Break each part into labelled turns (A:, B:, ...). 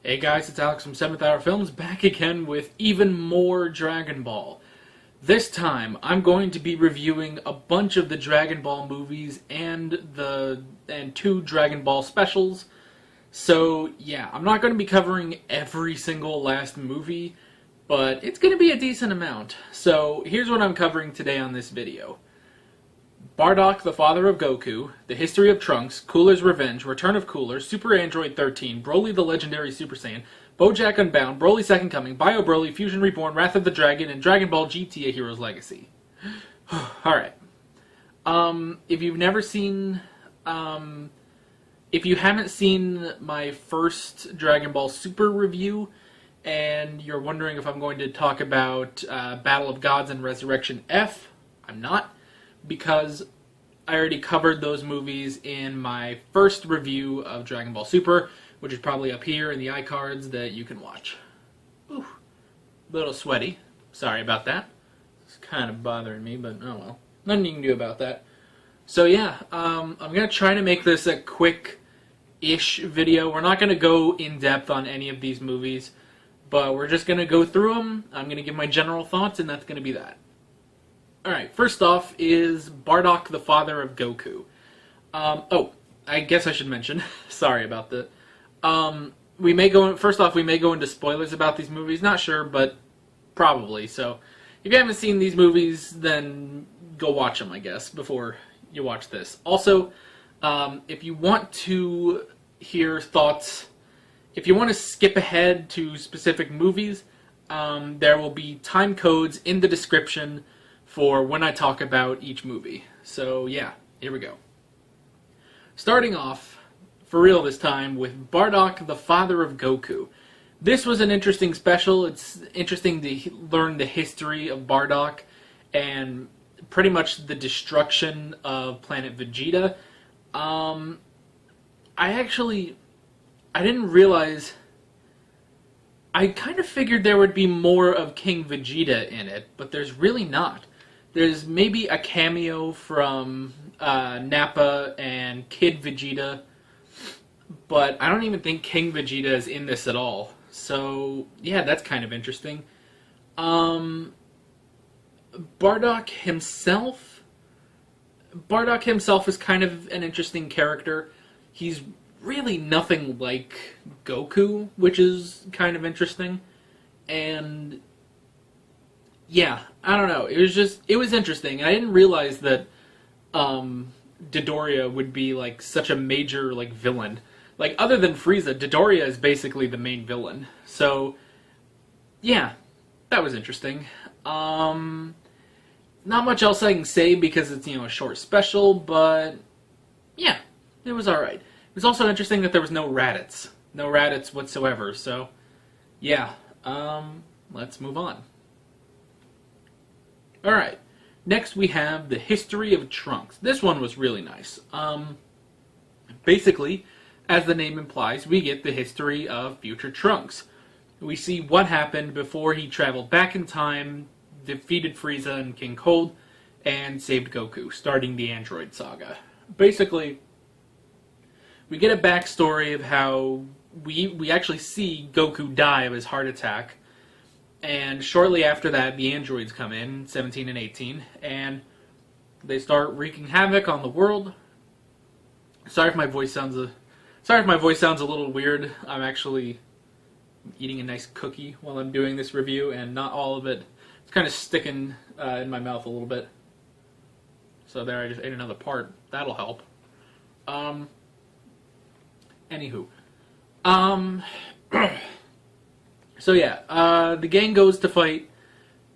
A: Hey guys, it's Alex from 7th Hour Films, back again with even more Dragon Ball. This time, I'm going to be reviewing a bunch of the Dragon Ball movies and two Dragon Ball specials. So yeah, I'm not going to be covering every single last movie, but it's going to be a decent amount. So here's what I'm covering today on this video. Bardock, the father of Goku, The History of Trunks, Cooler's Revenge, Return of Cooler, Super Android 13, Broly the Legendary Super Saiyan, Bojack Unbound, Broly Second Coming, Bio Broly, Fusion Reborn, Wrath of the Dragon, and Dragon Ball GT: A Hero's Legacy. Alright. If you haven't seen my first Dragon Ball Super review, and you're wondering if I'm going to talk about Battle of Gods and Resurrection F, I'm not, because I already covered those movies in my first review of Dragon Ball Super, which is probably up here in the iCards that you can watch. Ooh, a little sweaty. Sorry about that. It's kind of bothering me, but oh well. Nothing you can do about that. So yeah, I'm going to try to make this a quick-ish video. We're not going to go in-depth on any of these movies, but we're just going to go through them. I'm going to give my general thoughts, and that's going to be that. Alright, first off is Bardock, the father of Goku. I guess I should mention, sorry about that. First off, we may go into spoilers about these movies. Not sure, but probably. So, if you haven't seen these movies, then go watch them, I guess, before you watch this. Also, if you want to hear thoughts, if you want to skip ahead to specific movies, there will be time codes in the description for when I talk about each movie. So yeah, here we go. Starting off, for real this time, with Bardock, the father of Goku. This was an interesting special. It's interesting to learn the history of Bardock and pretty much the destruction of planet Vegeta. I didn't realize... I kind of figured there would be more of King Vegeta in it, but there's really not. There's maybe a cameo from Nappa and Kid Vegeta, but I don't even think King Vegeta is in this at all. So, yeah, that's kind of interesting. Bardock himself is kind of an interesting character. He's really nothing like Goku, which is kind of interesting. And yeah, I don't know. It was interesting. I didn't realize that Dodoria would be like such a major like villain. Like other than Frieza, Dodoria is basically the main villain. So yeah, that was interesting. Not much else I can say because it's, a short special, but yeah, it was alright. It was also interesting that there was no Raditz. No Raditz whatsoever, so yeah, let's move on. Alright, next we have The History of Trunks. This one was really nice. Basically, as the name implies, we get the history of future Trunks. We see what happened before he traveled back in time, defeated Frieza and King Cold, and saved Goku, starting the Android Saga. Basically, we get a backstory of how we actually see Goku die of his heart attack. And shortly after that, the androids come in, 17 and 18, and they start wreaking havoc on the world. Sorry if my voice sounds a little weird. I'm actually eating a nice cookie while I'm doing this review, and not all of it. It's kind of sticking in my mouth a little bit. So there, I just ate another part. That'll help. Anywho. So yeah, the gang goes to fight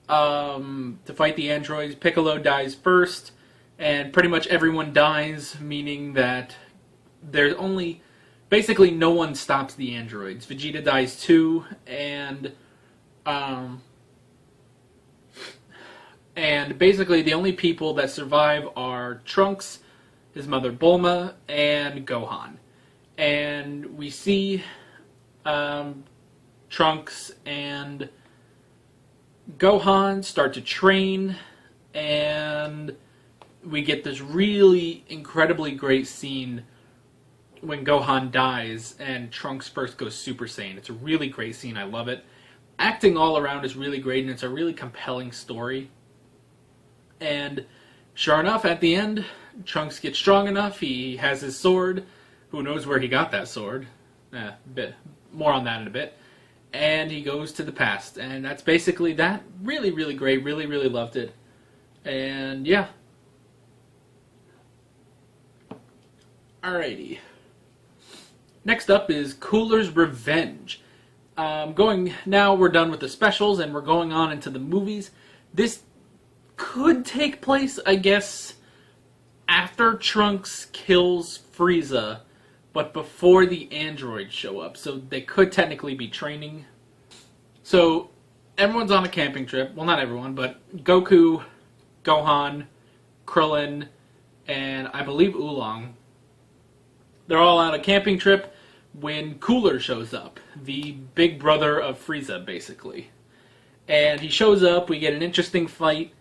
A: the androids. Piccolo dies first, and pretty much everyone dies, meaning that there's only... Basically, no one stops the androids. Vegeta dies too, and basically the only people that survive are Trunks, his mother Bulma, and Gohan. And we see Trunks and Gohan start to train, and we get this really incredibly great scene when Gohan dies and Trunks first goes Super Saiyan. It's a really great scene. I love it. Acting all around is really great, and it's a really compelling story. And sure enough, at the end, Trunks gets strong enough. He has his sword. Who knows where he got that sword? Bit more on that in a bit. And he goes to the past, and that's basically that. Really, really great. Really, really loved it. And yeah. Alrighty. Next up is Cooler's Revenge. Now we're done with the specials, and we're going on into the movies. This could take place, I guess, after Trunks kills Frieza, but before the androids show up. So they could technically be training. So everyone's on a camping trip. Well, not everyone, but Goku, Gohan, Krillin, and I believe Oolong. They're all on a camping trip when Cooler shows up, the big brother of Frieza, basically. And he shows up, we get an interesting fight,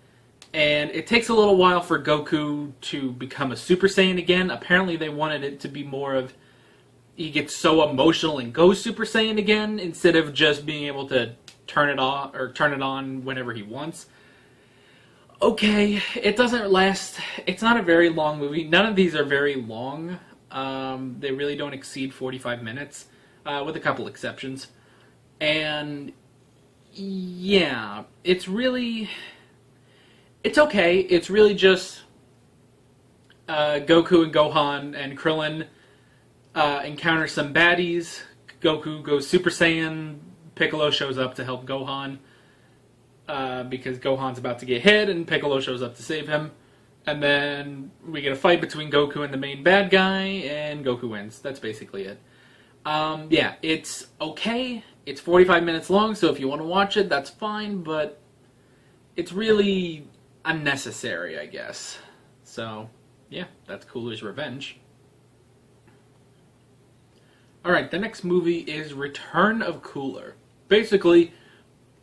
A: and it takes a little while for Goku to become a Super Saiyan again. Apparently they wanted it to be more of, he gets so emotional and goes Super Saiyan again, instead of just being able to turn it off, or turn it on whenever he wants. Okay, it doesn't last, it's not a very long movie. None of these are very long. They really don't exceed 45 minutes, with a couple exceptions. And yeah, it's okay. It's really just Goku and Gohan and Krillin encounter some baddies. Goku goes Super Saiyan. Piccolo shows up to help Gohan because Gohan's about to get hit, and Piccolo shows up to save him. And then we get a fight between Goku and the main bad guy, and Goku wins. That's basically it. Yeah, it's okay. It's 45 minutes long, so if you want to watch it, that's fine, but it's really unnecessary, I guess. So, yeah, that's Cooler's Revenge. Alright, the next movie is Return of Cooler. Basically,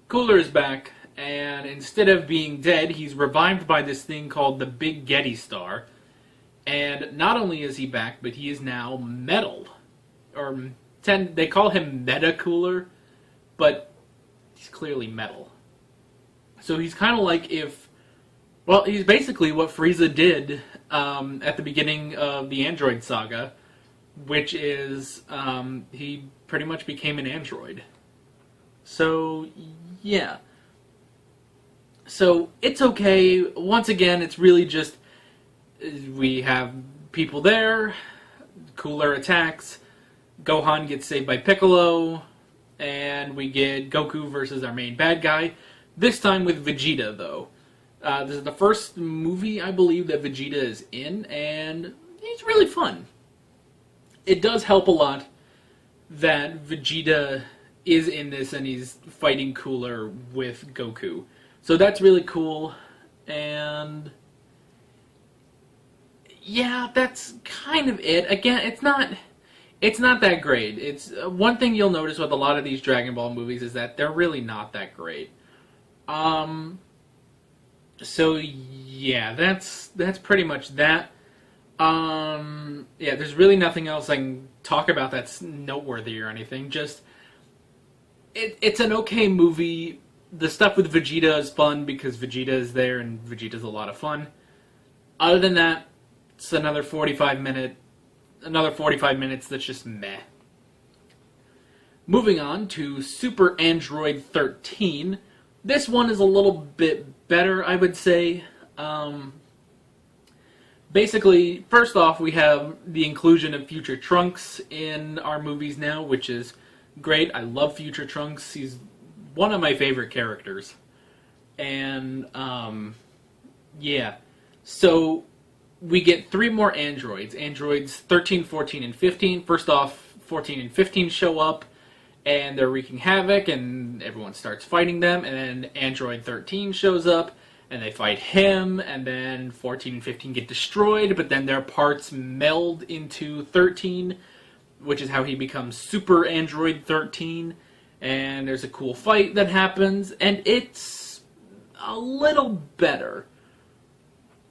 A: Cooler is back, and instead of being dead, he's revived by this thing called the Big Getty Star. And not only is he back, but he is now metal. They call him Meta Cooler, but he's clearly metal. So he's kind of like he's basically what Frieza did at the beginning of the Android saga, which is he pretty much became an android. So, yeah. So, it's okay. Once again, it's really just, we have people there, Cooler attacks, Gohan gets saved by Piccolo, and we get Goku versus our main bad guy. This time with Vegeta, though. This is the first movie, I believe, that Vegeta is in, and he's really fun. It does help a lot that Vegeta is in this and he's fighting Cooler with Goku. So that's really cool, and yeah, that's kind of it. Again, it's not that great. It's one thing you'll notice with a lot of these Dragon Ball movies is that they're really not that great. So yeah, that's pretty much that. Yeah, there's really nothing else I can talk about that's noteworthy or anything. Just it's an okay movie. The stuff with Vegeta is fun because Vegeta is there and Vegeta's a lot of fun. Other than that, it's another 45 minutes that's just meh. Moving on to Super Android 13. This one is a little bit better, I would say. Basically, first off, we have the inclusion of Future Trunks in our movies now, which is great. I love Future Trunks. He's one of my favorite characters. And, yeah. So, we get 3 more androids. Androids 13, 14, and 15. First off, 14 and 15 show up, and they're wreaking havoc, and everyone starts fighting them, and then Android 13 shows up, and they fight him, and then 14 and 15 get destroyed, but then their parts meld into 13, which is how he becomes Super Android 13, and there's a cool fight that happens, and it's a little better.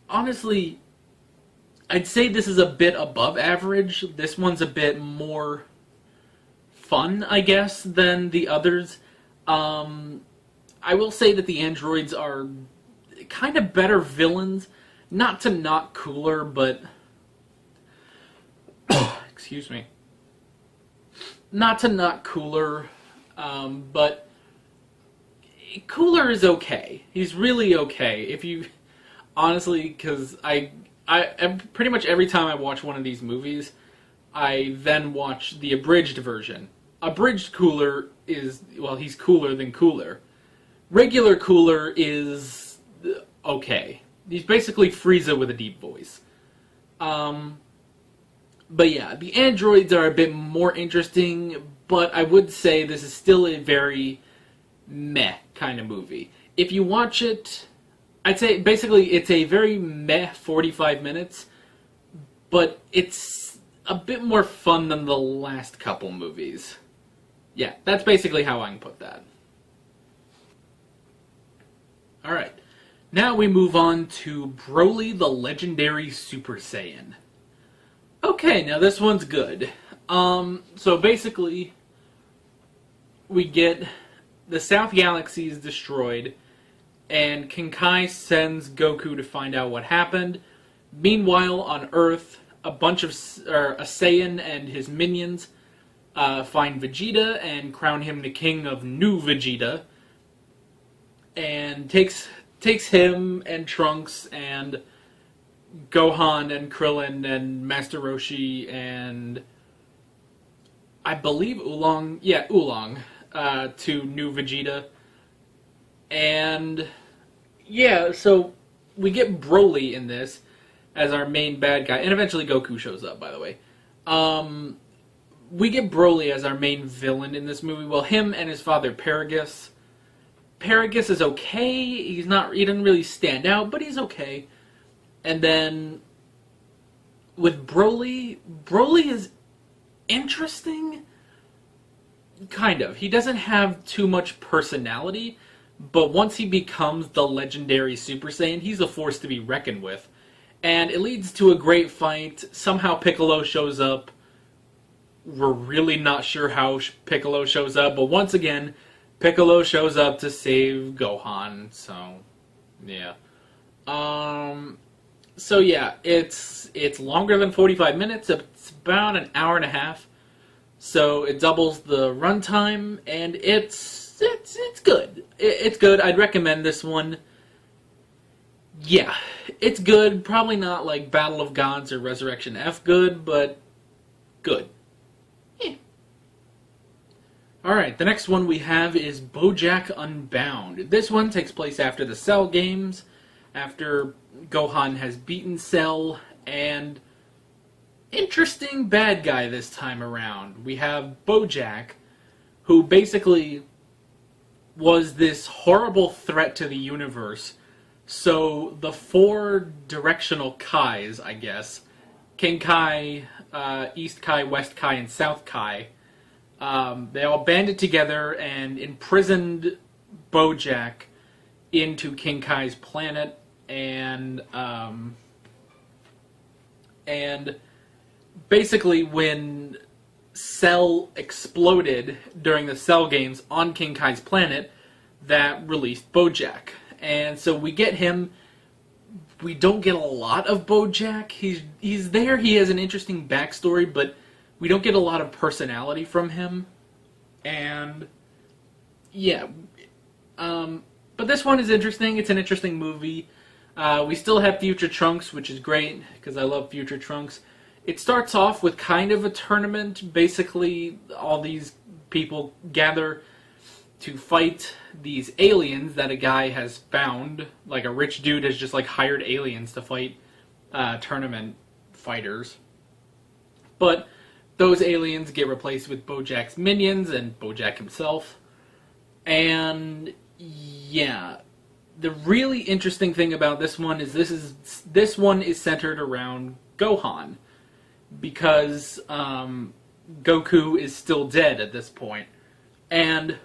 A: Honestly, I'd say this is a bit above average. This one's a bit more fun, I guess, than the others. I will say that the androids are kind of better villains. Not to not cooler, but... excuse me. Not to not cooler, but... Cooler is okay. He's really okay. If you... Honestly, because I pretty much every time I watch one of these movies, I then watch the abridged version. Abridged Cooler is... Well, he's cooler than Cooler. Regular Cooler is... okay. He's basically Frieza with a deep voice. But yeah, the androids are a bit more interesting, but I would say this is still a very meh kind of movie. If you watch it, I'd say basically it's a very meh 45 minutes, but it's a bit more fun than the last couple movies. Yeah, that's basically how I can put that. Alright. Now we move on to Broly the Legendary Super Saiyan. Okay, now this one's good. So basically, we get the South Galaxy is destroyed, and King Kai sends Goku to find out what happened. Meanwhile, on Earth, a Saiyan and his minions find Vegeta and crown him the king of New Vegeta, and takes him and Trunks and Gohan and Krillin and Master Roshi and I believe Oolong to New Vegeta. And yeah, so we get Broly in this as our main bad guy, and eventually Goku shows up, by the way. We get Broly as our main villain in this movie. Well, him and his father Paragus. Paragus is okay. He doesn't really stand out, but he's okay. And then with Broly is interesting. Kind of. He doesn't have too much personality, but once he becomes the legendary Super Saiyan, he's a force to be reckoned with. And it leads to a great fight. Somehow Piccolo shows up. We're really not sure how Piccolo shows up, but once again, Piccolo shows up to save Gohan. So, yeah. So yeah, it's longer than 45 minutes. It's about an hour and a half. So it doubles the runtime, and it's good. It's good. I'd recommend this one. Yeah, it's good. Probably not like Battle of Gods or Resurrection F good, but good. Yeah. Alright, the next one we have is Bojack Unbound. This one takes place after the Cell games, after Gohan has beaten Cell, and interesting bad guy this time around. We have Bojack, who basically was this horrible threat to the universe. So the four directional Kais, I guess, King Kai, East Kai, West Kai, and South Kai, they all banded together and imprisoned Bojack into King Kai's planet, and basically when Cell exploded during the Cell games on King Kai's planet, that released Bojack. And so we get him. We don't get a lot of Bojack. He's there. He has an interesting backstory, but we don't get a lot of personality from him. And yeah, but this one is interesting. It's an interesting movie. We still have Future Trunks, which is great because I love Future Trunks. It starts off with kind of a tournament. Basically, all these people gather to fight these aliens that a guy has found. Like a rich dude has just like hired aliens to fight tournament fighters. But those aliens get replaced with Bojack's minions and Bojack himself. And yeah, the really interesting thing about this one is this one is centered around Gohan, because Goku is still dead at this point. And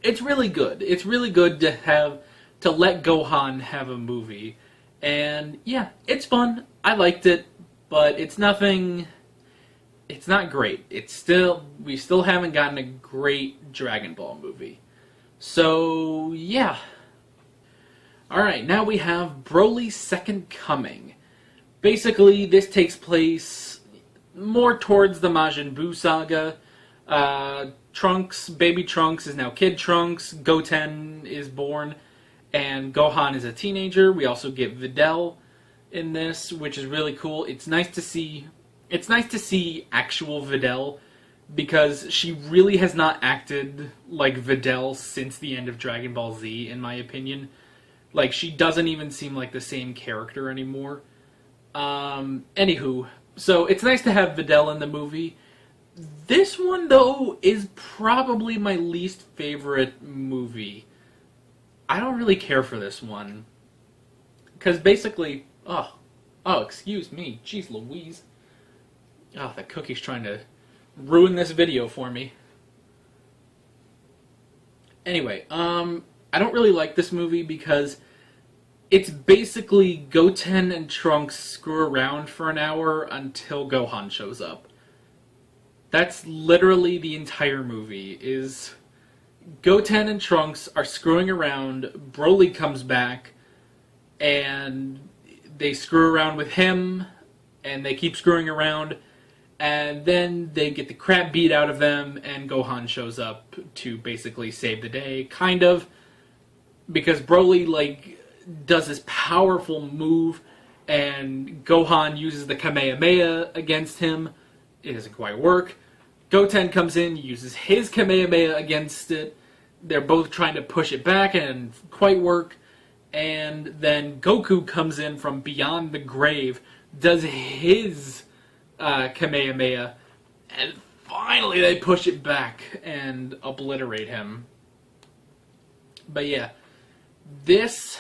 A: it's really good. It's really good to let Gohan have a movie. And yeah, it's fun. I liked it, but it's nothing. It's not great. We still haven't gotten a great Dragon Ball movie. So yeah. All right, now we have Broly's Second Coming. Basically, this takes place more towards the Majin Buu saga. Baby Trunks is now Kid Trunks. Goten is born, and Gohan is a teenager. We also get Videl in this, which is really cool. It's nice to see actual Videl, because she really has not acted like Videl since the end of Dragon Ball Z, in my opinion. Like, she doesn't even seem like the same character anymore. Anywho, so it's nice to have Videl in the movie. This one, though, is probably my least favorite movie. I don't really care for this one. Because basically... Oh, excuse me. Jeez Louise. Oh, that cookie's trying to ruin this video for me. Anyway, I don't really like this movie because it's basically Goten and Trunks screw around for an hour until Gohan shows up. That's literally the entire movie, is Goten and Trunks are screwing around, Broly comes back, and they screw around with him, and they keep screwing around, and then they get the crap beat out of them, and Gohan shows up to basically save the day, kind of, because Broly, like, does this powerful move, and Gohan uses the Kamehameha against him. It doesn't quite work. Goten comes in, uses his Kamehameha against it. They're both trying to push it back, and it doesn't quite work. And then Goku comes in from beyond the grave, does his Kamehameha, and finally they push it back and obliterate him. But yeah, this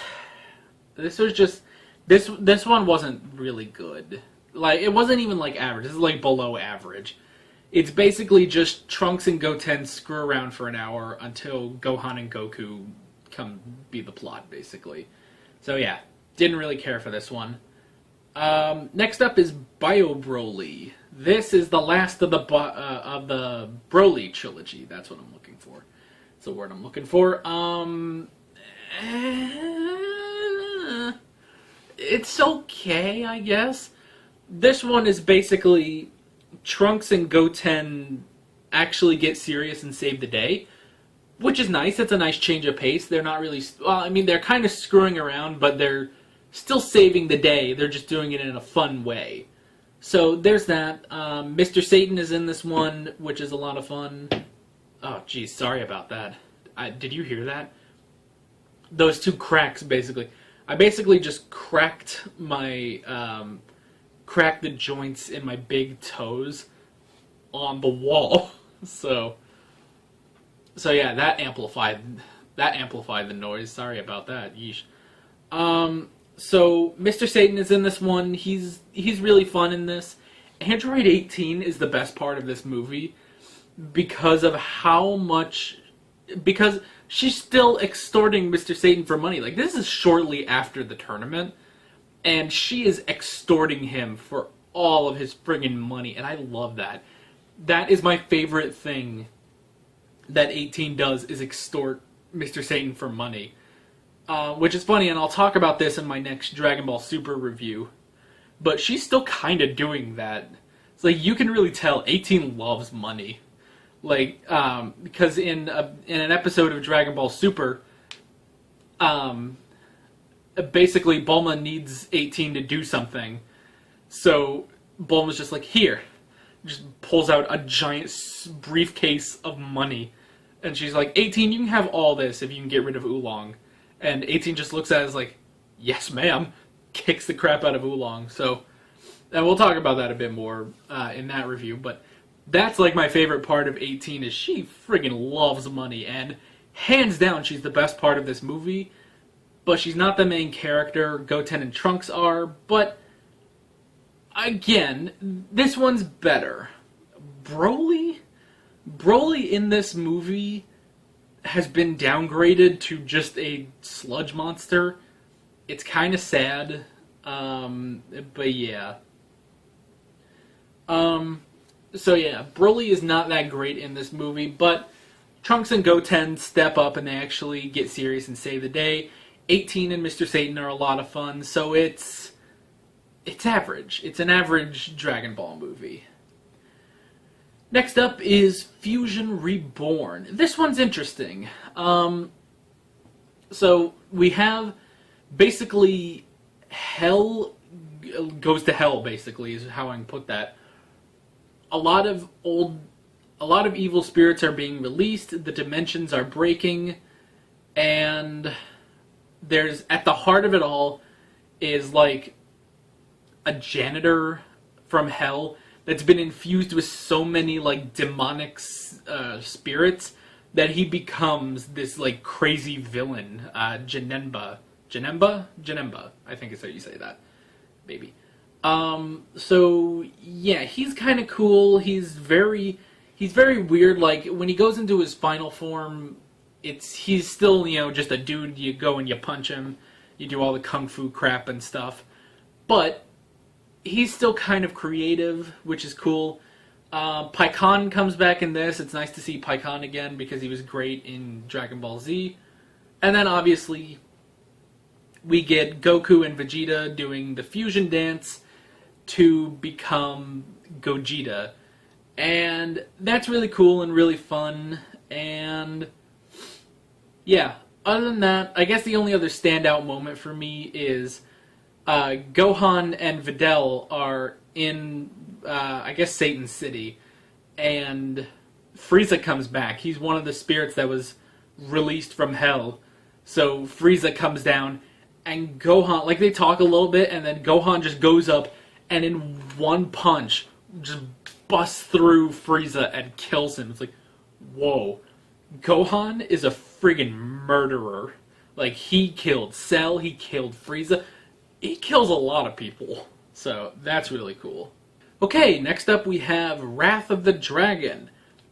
A: was just this one wasn't really good. Like, it wasn't even like average. This is like below average. It's basically just Trunks and Goten screw around for an hour until Gohan and Goku come be the plot, basically. So yeah, didn't really care for this one. Next up is Bio Broly. This is the last of the Broly trilogy. That's what I'm looking for. That's the word I'm looking for. It's okay, I guess. This one is basically Trunks and Goten actually get serious and save the day, which is nice. It's a nice change of pace. They're not really... Well, I mean, they're kind of screwing around, but they're still saving the day. They're just doing it in a fun way. So there's that. Mr. Satan is in this one, which is a lot of fun. Oh, geez, sorry about that. Did you hear that? Those two cracks, basically. I basically just cracked my... cracked the joints in my big toes on the wall. So yeah, that amplified the noise. Sorry about that. Yeesh. So Mr. Satan is in this one. He's really fun in this. Android 18 is the best part of this movie because of how much... Because she's still extorting Mr. Satan for money. Like, this is shortly after the tournament, and she is extorting him for all of his friggin' money, and I love that. That is my favorite thing that 18 does, is extort Mr. Satan for money. Which is funny, and I'll talk about this in my next Dragon Ball Super review. But she's still kind of doing that. It's like, you can really tell 18 loves money. Like, because in an episode of Dragon Ball Super, basically Bulma needs 18 to do something. So Bulma's just like, here. Just pulls out a giant briefcase of money. And she's like, 18, you can have all this if you can get rid of Oolong. And 18 just looks at it as like, yes, ma'am. Kicks the crap out of Oolong. So, and we'll talk about that a bit more in that review. But that's like my favorite part of 18, is she friggin' loves money. And hands down, she's the best part of this movie. But she's not the main character. Goten and Trunks are. But again, this one's better. Broly in this movie has been downgraded to just a sludge monster. It's kind of sad. But yeah. So yeah, Broly is not that great in this movie, but Trunks and Goten step up and they actually get serious and save the day. 18 and Mr. Satan are a lot of fun, so it's average. It's an average Dragon Ball movie. Next up is Fusion Reborn. This one's interesting. So we have basically hell goes to hell, basically, is how I can put that. A lot of evil spirits are being released, the dimensions are breaking, and there's, at the heart of it all, is like a janitor from hell that's been infused with so many like demonic spirits that he becomes this like crazy villain, Janemba, I think is how you say that, maybe. So yeah, he's kind of cool. He's very weird. Like when he goes into his final form, he's still, you know, just a dude. You go and you punch him, you do all the kung fu crap and stuff, but he's still kind of creative, which is cool. Pikkon comes back in this. It's nice to see Pikkon again because he was great in Dragon Ball Z. And then obviously we get Goku and Vegeta doing the fusion dance to become Gogeta. And that's really cool and really fun. And yeah, other than that, I guess the only other standout moment for me is Gohan and Videl are in, I guess, Satan City, and Frieza comes back. He's one of the spirits that was released from hell. So Frieza comes down, and Gohan, like, they talk a little bit, and then Gohan just goes up, and in one punch, just busts through Frieza and kills him. It's like, whoa. Gohan is a friggin' murderer. Like, he killed Cell, he killed Frieza. He kills a lot of people, so that's really cool. Okay, next up we have Wrath of the Dragon.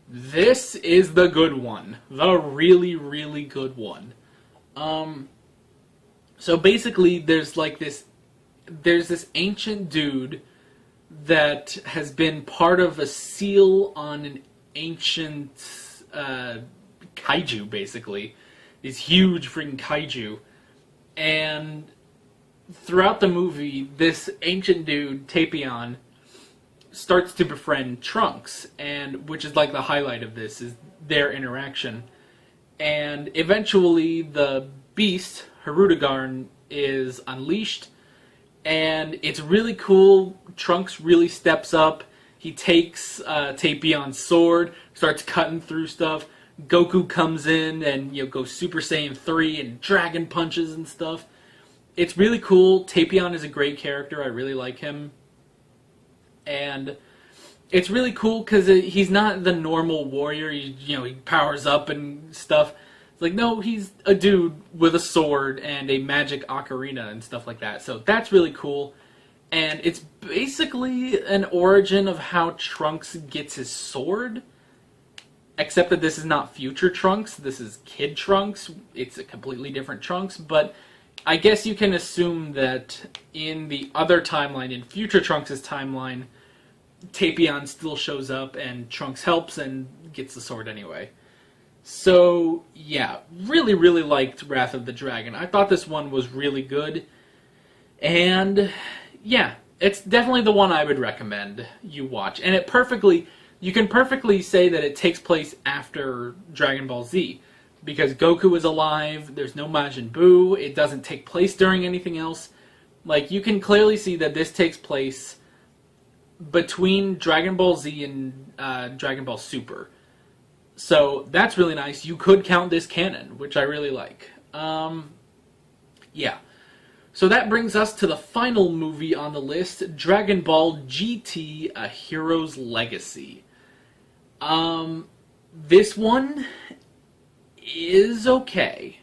A: This is the good one. The really, really good one. So basically there's this ancient dude that has been part of a seal on an ancient kaiju, basically. These huge freaking kaiju. And throughout the movie, this ancient dude, Tapion, starts to befriend Trunks, and which is like the highlight of this, is their interaction. And eventually the beast, Hirudegarn, is unleashed, and it's really cool. Trunks really steps up. He takes Tapion's sword, starts cutting through stuff. Goku comes in and, you know, goes Super Saiyan 3 and dragon punches and stuff. It's really cool. Tapion is a great character. I really like him. And it's really cool because he's not the normal warrior. He powers up and stuff. It's like, no, he's a dude with a sword and a magic ocarina and stuff like that. So that's really cool. And it's basically an origin of how Trunks gets his sword. Except that this is not future Trunks. This is Kid Trunks. It's a completely different Trunks. But I guess you can assume that in the other timeline, in future Trunks' timeline, Tapion still shows up and Trunks helps and gets the sword anyway. So, yeah, really, really liked Wrath of the Dragon. I thought this one was really good. And, yeah, it's definitely the one I would recommend you watch. And you can perfectly say that it takes place after Dragon Ball Z. Because Goku is alive, there's no Majin Buu, it doesn't take place during anything else. Like, you can clearly see that this takes place between Dragon Ball Z and Dragon Ball Super. So, that's really nice. You could count this canon, which I really like. Yeah. So that brings us to the final movie on the list, Dragon Ball GT, A Hero's Legacy. This one is okay.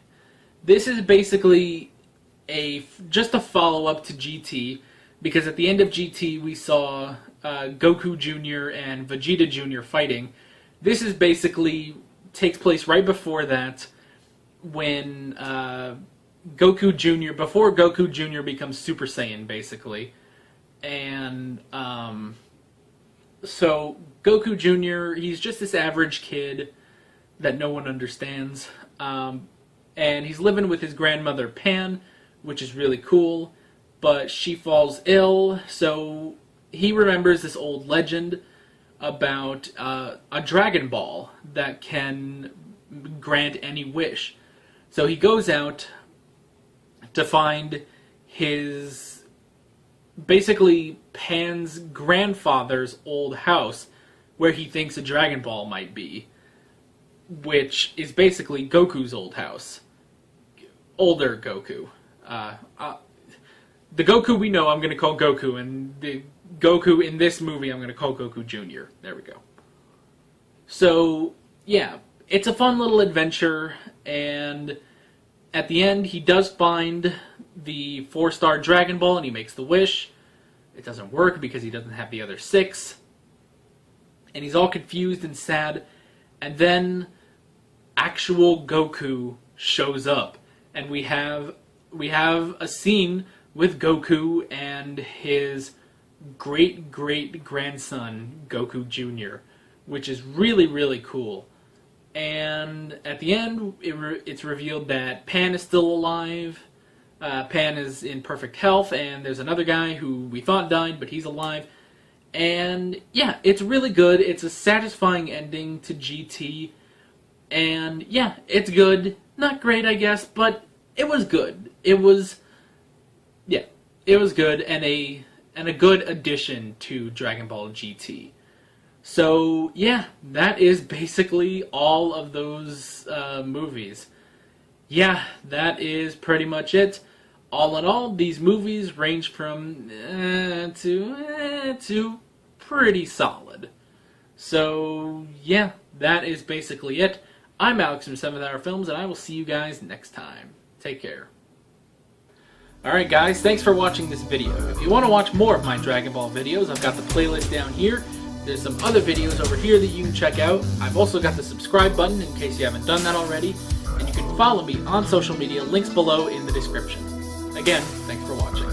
A: This is basically just a follow-up to GT, because at the end of GT we saw Goku Jr. and Vegeta Jr. fighting. This is basically takes place right before that, when Goku Jr. before Goku Jr. becomes Super Saiyan, basically, and So Goku Jr., he's just this average kid that no one understands. And he's living with his grandmother Pan, which is really cool. But she falls ill, so he remembers this old legend about a Dragon Ball that can grant any wish. So he goes out to find his, basically Pan's grandfather's old house where he thinks a Dragon Ball might be, which is basically Goku's old house. Older Goku. The Goku we know I'm going to call Goku, and the Goku in this movie I'm going to call Goku Jr. There we go. So, yeah, it's a fun little adventure, and at the end he does find the 4-star Dragon Ball and he makes the wish. It doesn't work because he doesn't have the other 6. And he's all confused and sad, and then actual Goku shows up, and we have a scene with Goku and his great-great-grandson, Goku Jr., which is really, really cool. And at the end, it's revealed that Pan is still alive. Pan is in perfect health, and there's another guy who we thought died, but he's alive. And yeah, it's really good. It's a satisfying ending to GT. And yeah, it's good. Not great, I guess, but it was good. It was good, and a good addition to Dragon Ball GT. So yeah, that is basically all of those movies. Yeah, that is pretty much it. All in all, these movies range from to pretty solid. So yeah, that is basically it. I'm Alex from 7th Hour Films, and I will see you guys next time. Take care. Alright guys, thanks for watching this video. If you want to watch more of my Dragon Ball videos, I've got the playlist down here. There's some other videos over here that you can check out. I've also got the subscribe button in case you haven't done that already. And you can follow me on social media, links below in the description. Again, thanks for watching.